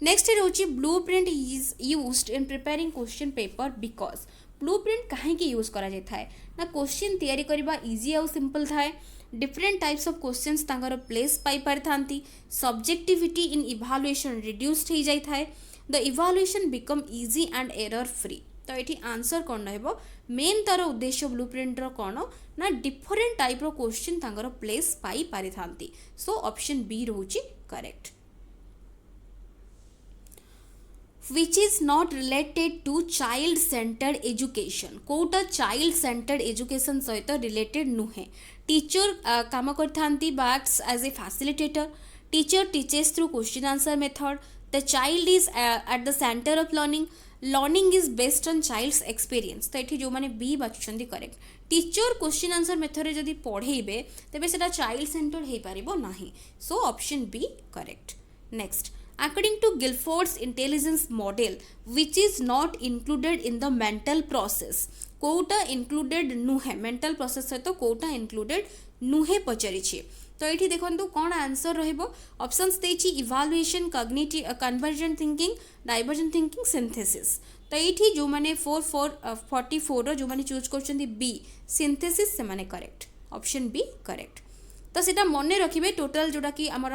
नेक्स्ट रोची blueprint is used in preparing question paper because blueprint कहीं यूज करा जाय थाए ना क्वेश्चन तैयारी करबा इजी आउ सिंपल थाए डिफरेंट टाइप्स ऑफ क्वेश्चंस तांकर प्लेस पाई पारथांती सब्जेक्टिविटी इन इवालुएशन रिड्यूस्ड हो जाय थाए the evaluation become easy and error free तो ये आंसर कौन रहिबो मेन तार उद्देश्य ब्लूप्रिंट रो कौन ना डिफरेंट टाइप रो क्वेश्चन तांकर प्लेस पाई पारिथांती सो ऑप्शन बी रहउची correct which is not related to child centered education कोटा child centered education सहित related नुहे टीचर काम करथांती but as a facilitator teacher teaches through question answer method the child is at the center of learning is based on child's experience तो ये जो माने B बाछुछंती correct teacher question answer method रे जदी पढ़ेइबे तेबे सेटा चाइल्ड सेंटर्ड हे पारिबो नाही so option B correct next according to Guilford's intelligence model which is not included in the mental process कोटा included नुहे mental process सहित कोटा included नुहे पचारि तो ये देखो कौन आंसर रहिबो ऑप्शंस देछि evaluation cognitive convergent thinking divergent thinking synthesis तो ये जो माने 44 रो जो माने चूज करछन्ती बी सिंथेसिस से माने करेक्ट ऑप्शन बी करेक्ट तो सीटा मन रखिए टोटल जोटा कि आमर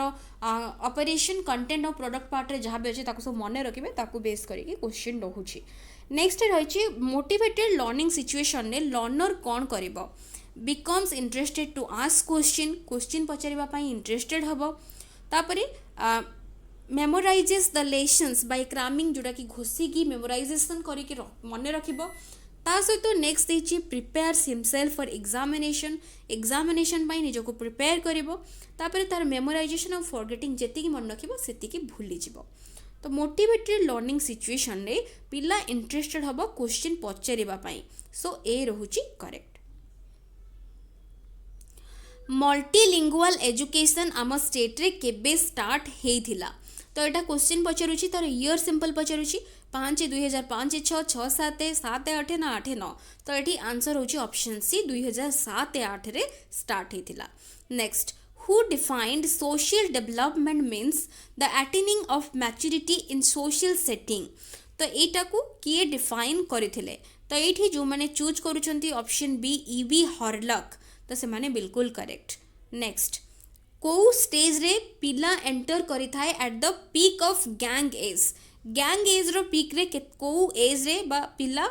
ऑपरेशन कंटेंट और प्रोडक्ट पार्ट रे जहाँ भी अच्छे सब मन रखिए ताकू बेस करके क्वेश्चन रोचे नेक्स्ट रही मोटिवेटेड लर्निंग सिचुएशन ने लर्नर कौन कर becomes interested to ask question पचारे इंटरेस्टेड हम तापर memorises the lessons by cramming जोटा कि घोषिकी मेमोराइजेसन करके मन रखिबो ता सहित नेक्स्ट देछि प्रिपेयर्स हिमसेल्फ फॉर एग्जामिनेशन पाई निजको प्रिपेयर करिवो तापर तार मेमोराइजेशन और फॉरगेटिंग जेतिकी मन रखिबो सेतिकी भूली जिवो तो मोटिवेटेड लर्निंग सिचुएशन रे पिला इंटरेस्टेड हबो क्वेश्चन पचारिबा पाई सो ए रहुची करेक्ट मल्टीलिंगुअल एजुकेशन आम स्टेट रे केबे स्टार्ट हेइथिला तो यहाँ क्वेश्चन पचारुची तार ईयर सिंपल पचारुची 5/2005 6/7 ना 8/9 तो ये आंसर होची ऑप्शन सी 2007-8 रे स्टार्ट हेतिला next who defined social development means the attaining of maturity in social setting तो एटा को किए डिफाइन करथिले तो ये जो माने चूज करूछंती ऑप्शन बी ईवी हॉर्लक तो से माने बिल्कुल करेक्ट नेक्स्ट को स्टेज रे पिला एंटर करि थाए at the peak of gang age रो पीक रे को एज रे बा पिला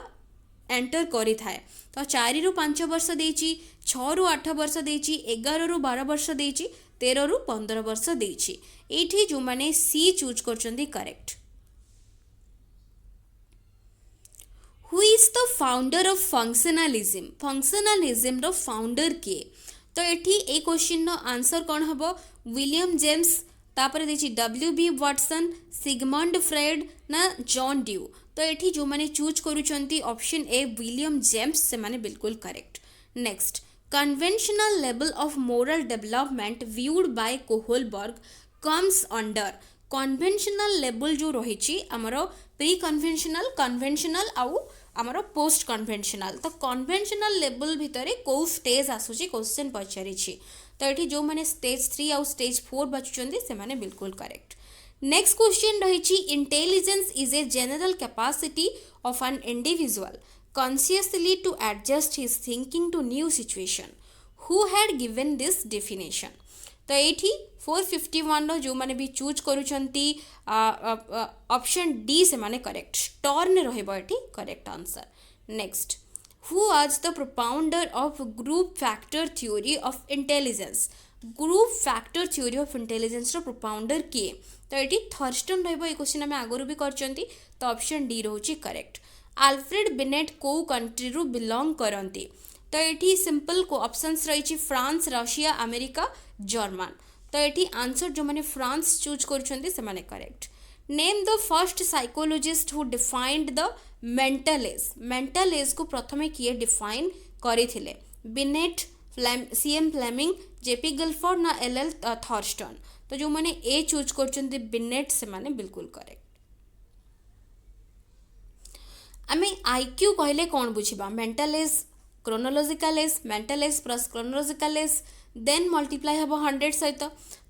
एंटर करि थाए तो 4 रु 5 वर्ष देछि 6 रु 8 वर्ष देछि 11 रु 12 वर्ष देछि 13 रु 15 वर्ष देछि एठी जो माने सी चूज करचंदी correct who is the founder of functionalism रो फाउंडर के तो ये ए क्वेश्चन आंसर कौन हम विलियम जेम्स तापर देखिए W.B. वाटसन सिगमंड फ्रेड ना जॉन ड्यू तो ये जो मैंने चूज करुँच ऑप्शन ए विलियम जेम्स से माने बिल्कुल correct next conventional level of moral development viewed by Kohlberg comes under conventional level जो रही आमर प्री कन्वेंशनल आउ आमर पोस्ट कन्वेंशनल तो कन्वेंशनल लेवल भितर को स्टेज आसूची क्वेश्चन पचारि तो ये जो मैंने स्टेज 3 आउ स्टेज 4 बाछुचंदी से माने बिल्कुल करेक्ट नेक्स्ट क्वेश्चन रही intelligence is a general capacity of an individual consciously to adjust his thinking to new situation who had given this definition तो ये 451 रो जो मैंने भी चूज करुछंती ऑप्शन डी से माने करेक्ट स्टर्न रहइबो एठी correct answer next who was the propounder of group factor theory of intelligence group factor theory of intelligence रो प्रोपाउंडर किए तो ये थर्स्टन रहइबो ए क्वेश्चन आमे आगरु भी करचंती तो ऑप्शन डी रहउची करेक्ट आल्फ्रेड बिनेट को कंट्री रु बिलोंग करंती तो ये सिंपल को ऑप्शंस रही फ्रांस रशिया अमेरिका जर्मन तो ये आंसर जो मैंने फ्रांस चूज करछंती से माने correct name the first psychologist who defined the mental age को प्रथमे किए डिफाइन करथिले Binet CM Fleming JP Guilford ना एल थर्स्टन तो जो मैंने ए चूज करछंती बिनेट से माने बिल्कुल करेक्ट आमे आईक्यू कहले कौन बुझिबा mental age chronological age mental age plus chronological age then multiply हम 100 सहित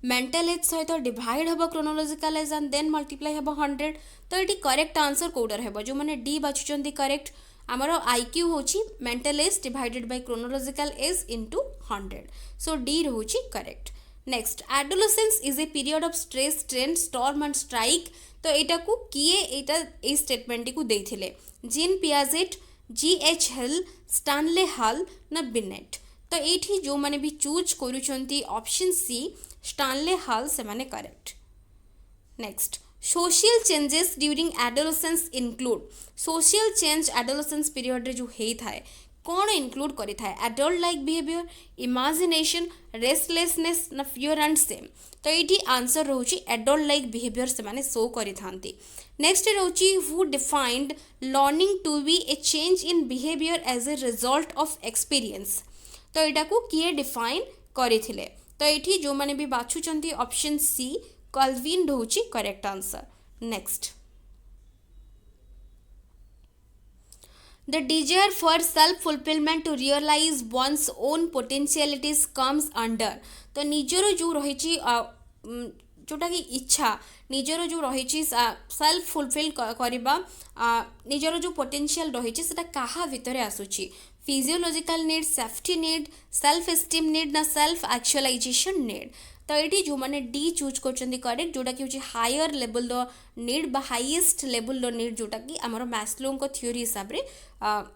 मेंटल एज सहित डिवाइड हम chronological age and then multiply हम 100 तो ये करेक्ट आंसर कौटार है जो मैंने डी बाछुंट करेक्ट आमर आईक्यू हूँ mental age divided by chronological age into 100 so D रोचे correct next adolescence is a period of stress strain storm and strike तो यहाँ को किए ये स्टेटमेंट को देथिले जीन पियाजेट जी.एच. हिल स्टानले हल ना बिनेट तो ये जो मैंने भी चूज करुँच ऑप्शन सी स्टानले हल से माने correct next social changes during adolescence include social change adolescence period रे जो होता है कौन इनक्लूड करी था adult like behaviour imagination restlessness ना फियर एंड सेम तो ये आंसर रोची एडल्ट लाइक बिहेवियर से माने शो करी थांती नेक्स्ट रोची who defined learning to be a change in behaviour as a result of experience तो यहाँ को किए डिफाइन करथिले तो ये जो मैंने भी बाछुचंती ऑप्शन सी कल्विन रोची correct answer next The desire for self-fulfillment to realize one's own potentialities comes under तो निजर जो रही जोटा कि इच्छा निजर जो रही सेल्फ फुलफिल करवा निजर जो पोटेंशियल रही क्या भितर आसूची physiological need safety need self esteem need ना सेल्फ एक्चुअलाइजेशन नीड तो ये जो मैंने डी चूज कर करेक्ट जोटा कि हूँ हायर लेवल नीड बा हाईएस्ट लेवल नीड जोटा कि आमर मैस्लो थ्योरी हिसाब से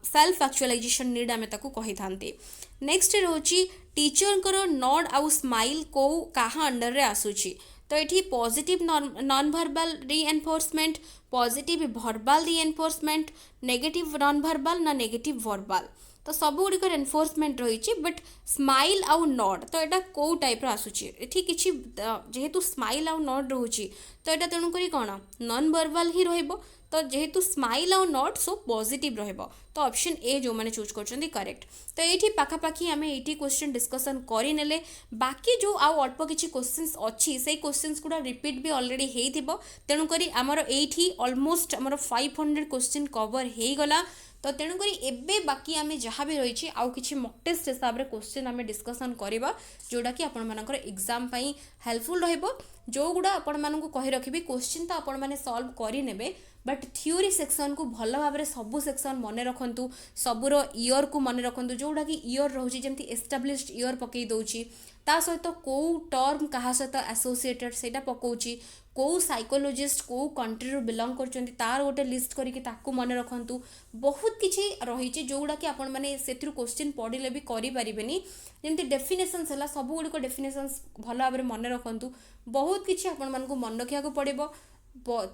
सेल्फ एक्चुअलाइजेशन नीड आम कही था नेक्स्ट रोची टीचर नॉड आउ स्माइल को कहा अंडर रे आसूची तो ये positive non verbal reinforcement positive verbal reinforcement negative non verbal ना नेगेटिव भर्बल तो सब गुड़िक एनफोर्समेंट रही बट स्माइल आउ नॉड तो यहाँ कौ टाइप आसूची ये किसी जेहेतु स्माइल आउ नॉड रोचे तो यहाँ तेणुक कौन नॉन भर्बल ही रहिबो तो जेहेतु स्माइल आउ नॉट सो पॉजिटिव रहिबो तो ऑप्शन ए जो मैंने चूज कर करेक्ट तो ये पाखापाखि आम ये क्वेश्चन डिस्कसन करने बाकी जो आउ अल्प किसी क्वेश्चंस अच्छी से क्वेश्चंस गुड़ा रिपीट भी ऑलरेडी होइथिबो तेणुक आमर ये ऑलमोस्ट आमर 500 क्वेश्चन कवर हो गला तो तेणुक एबे बाकी आम जहाँ भी रही आउ किसी मॉक टेस्ट हिसाब से क्वेश्चन आम डिस्कसन करवा जोटा कि आपण मानकर एग्जाम पाई हेल्पफुल रहिबो जो गुड़ा आपण मानकु कहि रखिबी क्वेश्चन तो आपण माने सॉल्व करि नेबे बट थ्योरी सेक्शन को भल भाव में सबू सेक्शन मन रखु सबूर इयर को मन रखु जोटा कि इयर रोचे जमी एस्टाब्लीश्ड इयर पकई दौची ता सहित कौ टर्म क्या सहित एसोसिएटेड से पकाउची कौ साइकोलोजिस्ट कौ कंट्री रू बिलंग कर तार गोटे लिस्ट करके मन रखु बहुत किसी रही जोगुड़ा कि आपण मैंने से क्वेश्चन पढ़ले भी करें जमी डेफिनेशंस है सब गुड़िक डेफिनेशंस भल भाव में मन रखु बहुत किसी आपण मानक मन रखा पड़ो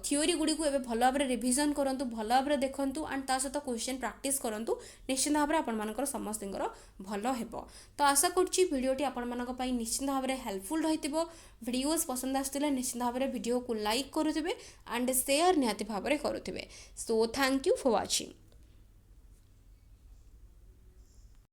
थ्योरी गुड़ी को एबे भल भाव रिविजन करंतु भल भाव देखु एंड ता सहित क्वेश्चन प्रैक्टिस करंतु निश्चित भाव में आपण समस्त भल हेबो तो आशा करुच्ची वीडियोटी आपण मानक पई निश्चित भाव में हेल्पफुल रहितिबो वीडियोस पसंद आसुतिले निश्चित भाव में वीडियो को लाइक करुथिबे एंड शेयर निहाती भाव में करुथिबे so thank you for watching.